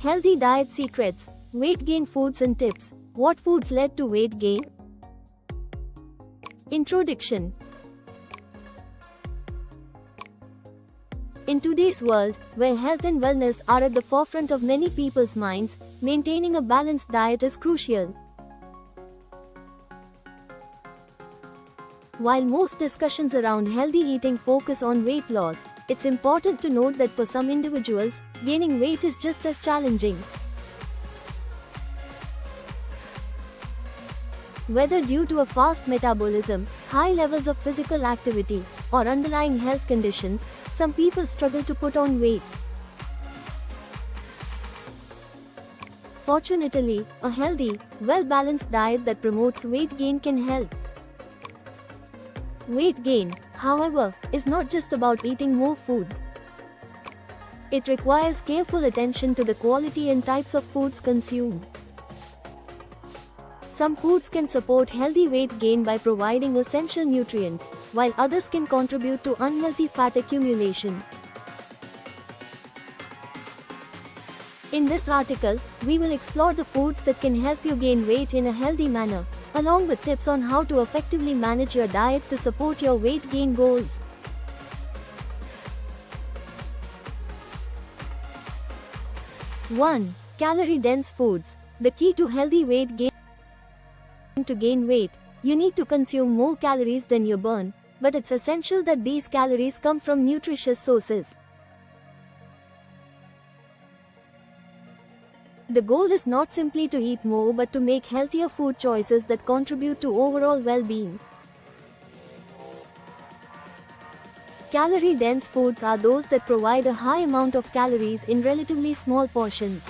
Healthy diet secrets, weight gain foods and tips. What foods led to weight gain? Introduction. In today's world, where health and wellness are at the forefront of many people's minds, maintaining a balanced diet is crucial. While most discussions around healthy eating focus on weight loss, it's important to note that for some individuals, gaining weight is just as challenging. Whether due to a fast metabolism, high levels of physical activity, or underlying health conditions, some people struggle to put on weight. Fortunately, a healthy, well-balanced diet that promotes weight gain can help. Weight gain, however, is not just about eating more food. It requires careful attention to the quality and types of foods consumed. Some foods can support healthy weight gain by providing essential nutrients, while others can contribute to unhealthy fat accumulation. In this article, we will explore the foods that can help you gain weight in a healthy manner, along with tips on how to effectively manage your diet to support your weight gain goals. One. Calorie-dense foods. The key to healthy weight gain. To gain weight, you need to consume more calories than you burn, but it's essential that these calories come from nutritious sources. The goal is not simply to eat more but to make healthier food choices that contribute to overall well-being. Calorie-dense foods are those that provide a high amount of calories in relatively small portions.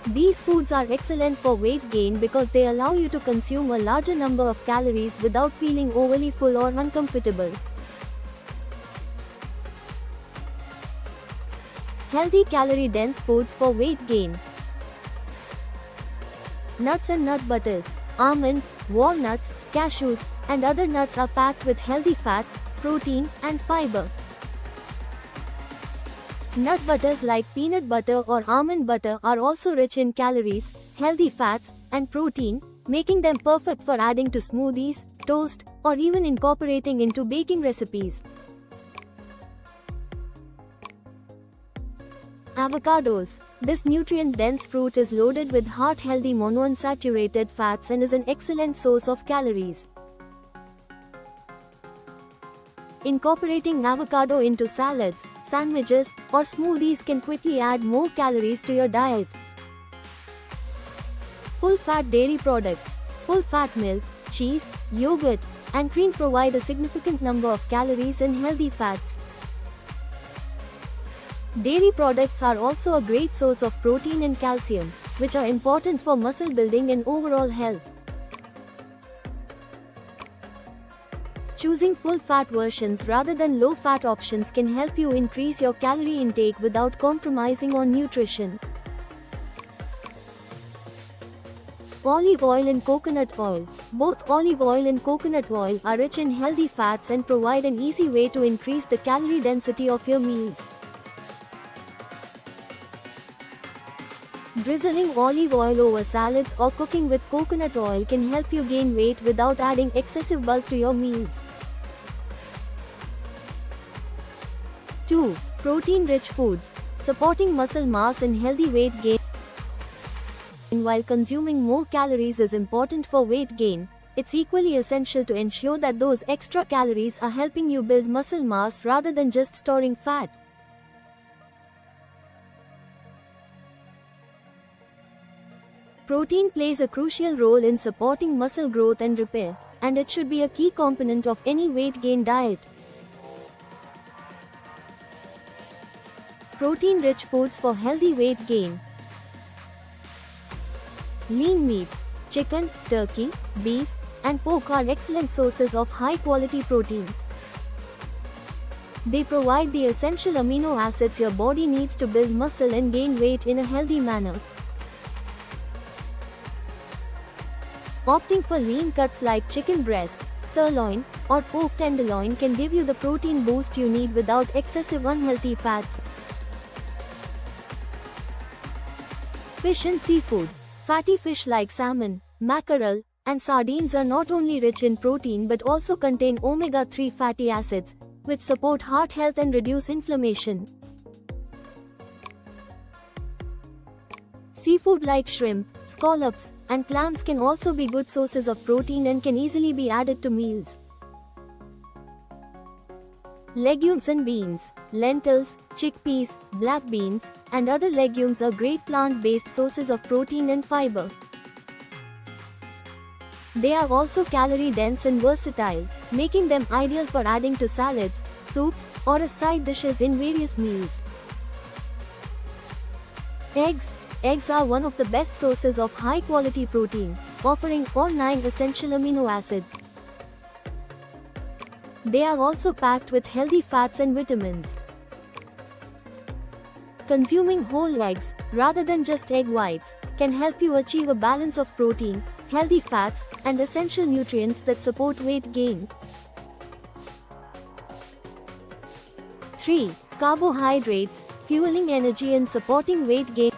These foods are excellent for weight gain because they allow you to consume a larger number of calories without feeling overly full or uncomfortable. Healthy calorie-dense foods for weight gain. Nuts and nut butters. Almonds, walnuts, cashews, and other nuts are packed with healthy fats, protein, and fiber. Nut butters like peanut butter or almond butter are also rich in calories, healthy fats, and protein, making them perfect for adding to smoothies, toast, or even incorporating into baking recipes. Avocados. This nutrient-dense fruit is loaded with heart-healthy monounsaturated fats and is an excellent source of calories. Incorporating avocado into salads, sandwiches, or smoothies can quickly add more calories to your diet. Full-fat dairy products. Full-fat milk, cheese, yogurt, and cream provide a significant number of calories and healthy fats. Dairy products are also a great source of protein and calcium, which are important for muscle building and overall health. Choosing full-fat versions rather than low-fat options can help you increase your calorie intake without compromising on nutrition. Olive oil and coconut oil. Both olive oil and coconut oil are rich in healthy fats and provide an easy way to increase the calorie density of your meals. Drizzling olive oil over salads or cooking with coconut oil can help you gain weight without adding excessive bulk to your meals. 2. Protein-rich foods. Supporting muscle mass and healthy weight gain. While consuming more calories is important for weight gain, it's equally essential to ensure that those extra calories are helping you build muscle mass rather than just storing fat. Protein plays a crucial role in supporting muscle growth and repair, and it should be a key component of any weight gain diet. Protein-rich foods for healthy weight gain. Lean meats. Chicken, turkey, beef, and pork are excellent sources of high-quality protein. They provide the essential amino acids your body needs to build muscle and gain weight in a healthy manner. Opting for lean cuts like chicken breast, sirloin, or pork tenderloin can give you the protein boost you need without excessive unhealthy fats. Fish and seafood. Fatty fish like salmon, mackerel, and sardines are not only rich in protein but also contain omega-3 fatty acids, which support heart health and reduce inflammation. Seafood like shrimp, scallops, and clams can also be good sources of protein and can easily be added to meals. Legumes and beans. Lentils, chickpeas, black beans, and other legumes are great plant-based sources of protein and fiber. They are also calorie-dense and versatile, making them ideal for adding to salads, soups, or as side dishes in various meals. Eggs. Eggs are one of the best sources of high-quality protein, offering all 9 essential amino acids. They are also packed with healthy fats and vitamins. Consuming whole eggs, rather than just egg whites, can help you achieve a balance of protein, healthy fats, and essential nutrients that support weight gain. 3. Carbohydrates. Fueling energy and supporting weight gain.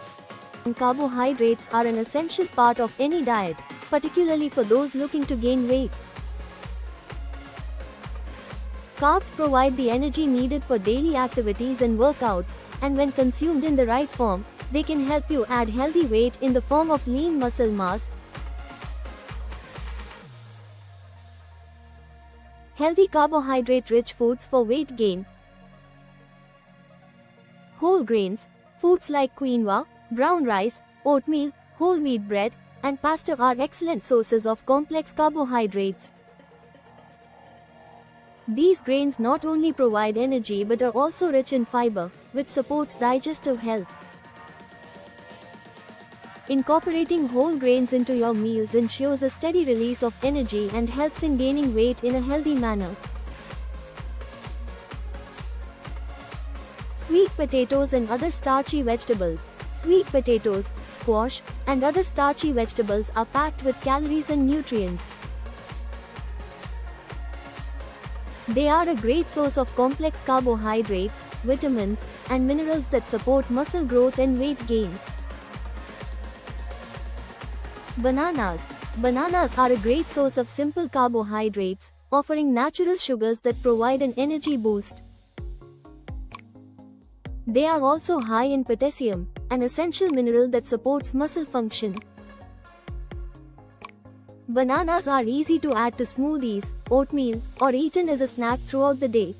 Carbohydrates are an essential part of any diet, particularly for those looking to gain weight. Carbs provide the energy needed for daily activities and workouts, and when consumed in the right form, they can help you add healthy weight in the form of lean muscle mass. Healthy carbohydrate-rich foods for weight gain. Whole grains. Foods like quinoa, brown rice, oatmeal, whole wheat bread, and pasta are excellent sources of complex carbohydrates. These grains not only provide energy but are also rich in fiber, which supports digestive health. Incorporating whole grains into your meals ensures a steady release of energy and helps in gaining weight in a healthy manner. Sweet potatoes and other starchy vegetables. Sweet potatoes, squash, and other starchy vegetables are packed with calories and nutrients. They are a great source of complex carbohydrates, vitamins, and minerals that support muscle growth and weight gain. Bananas. Bananas are a great source of simple carbohydrates, offering natural sugars that provide an energy boost. They are also high in potassium, an essential mineral that supports muscle function. Bananas are easy to add to smoothies, oatmeal, or eaten as a snack throughout the day.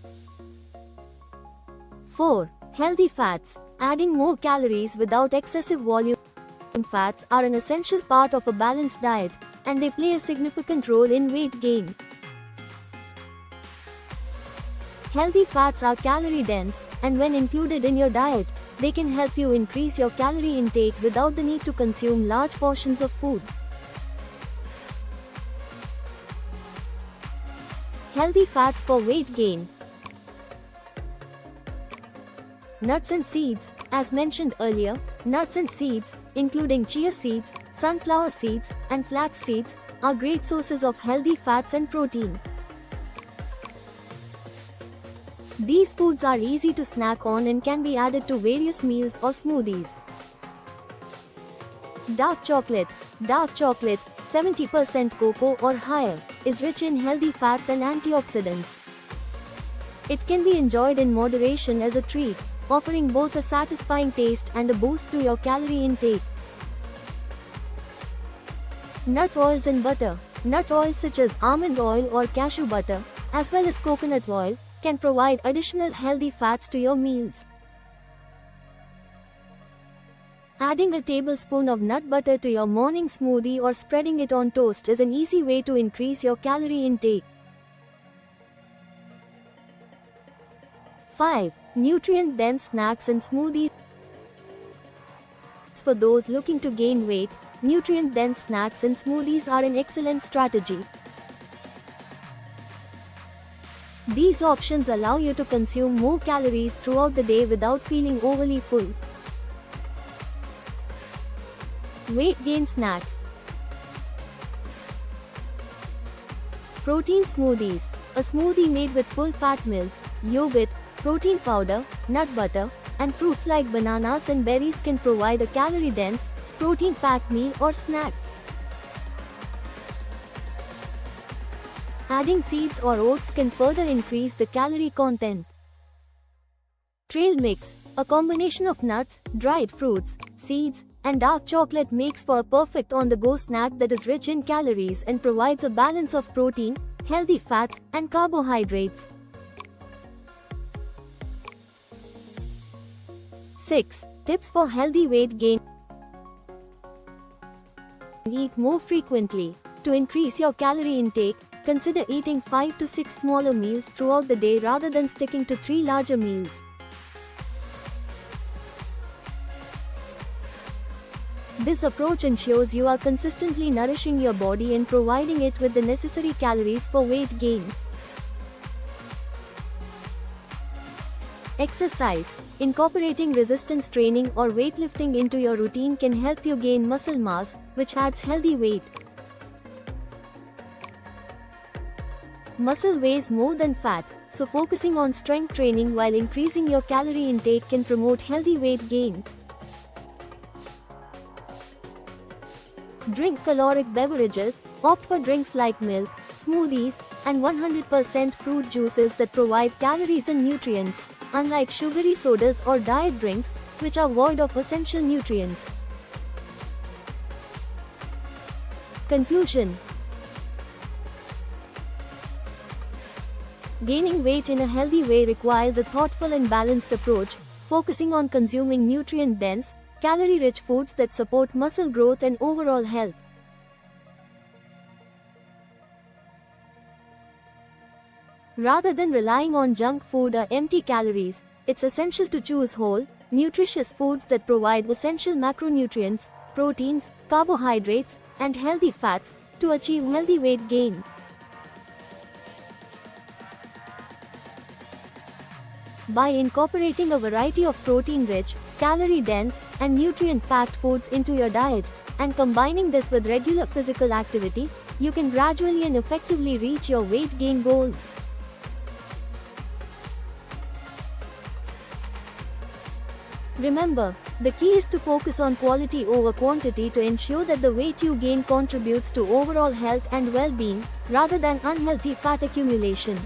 4. Healthy fats. Adding more calories without excessive volume. Fats are an essential part of a balanced diet, and they play a significant role in weight gain. Healthy fats are calorie-dense, and when included in your diet, they can help you increase your calorie intake without the need to consume large portions of food. Healthy fats for weight gain. Nuts and seeds. As mentioned earlier, nuts and seeds, including chia seeds, sunflower seeds, and flax seeds, are great sources of healthy fats and protein. These foods are easy to snack on and can be added to various meals or smoothies. Dark chocolate. Dark chocolate, 70% cocoa or higher, is rich in healthy fats and antioxidants. It can be enjoyed in moderation as a treat, offering both a satisfying taste and a boost to your calorie intake. Nut oils and butter. Nut oils such as almond oil or cashew butter, as well as coconut oil, can provide additional healthy fats to your meals. Adding a tablespoon of nut butter to your morning smoothie or spreading it on toast is an easy way to increase your calorie intake. 5. Nutrient-dense snacks and smoothies. For those looking to gain weight, nutrient-dense snacks and smoothies are an excellent strategy. These options allow you to consume more calories throughout the day without feeling overly full. Weight gain snacks. Protein smoothies. A smoothie made with full-fat milk, yogurt, protein powder, nut butter, and fruits like bananas and berries can provide a calorie-dense, protein-packed meal or snack. Adding seeds or oats can further increase the calorie content. Trail mix, a combination of nuts, dried fruits, seeds, and dark chocolate makes for a perfect on-the-go snack that is rich in calories and provides a balance of protein, healthy fats, and carbohydrates. 6. Tips for healthy weight gain. Eat more frequently. To increase your calorie intake, consider eating 5 to 6 smaller meals throughout the day rather than sticking to 3 larger meals. This approach ensures you are consistently nourishing your body and providing it with the necessary calories for weight gain. Exercise. Incorporating resistance training or weightlifting into your routine can help you gain muscle mass, which adds healthy weight. Muscle weighs more than fat, so focusing on strength training while increasing your calorie intake can promote healthy weight gain. Drink caloric beverages. Opt for drinks like milk, smoothies, and 100% fruit juices that provide calories and nutrients, unlike sugary sodas or diet drinks, which are void of essential nutrients. Conclusion. Gaining weight in a healthy way requires a thoughtful and balanced approach, focusing on consuming nutrient-dense, calorie-rich foods that support muscle growth and overall health. Rather than relying on junk food or empty calories, it's essential to choose whole, nutritious foods that provide essential macronutrients, proteins, carbohydrates, and healthy fats to achieve healthy weight gain. By incorporating a variety of protein-rich, calorie-dense, and nutrient-packed foods into your diet, and combining this with regular physical activity, you can gradually and effectively reach your weight gain goals. Remember, the key is to focus on quality over quantity to ensure that the weight you gain contributes to overall health and well-being, rather than unhealthy fat accumulation.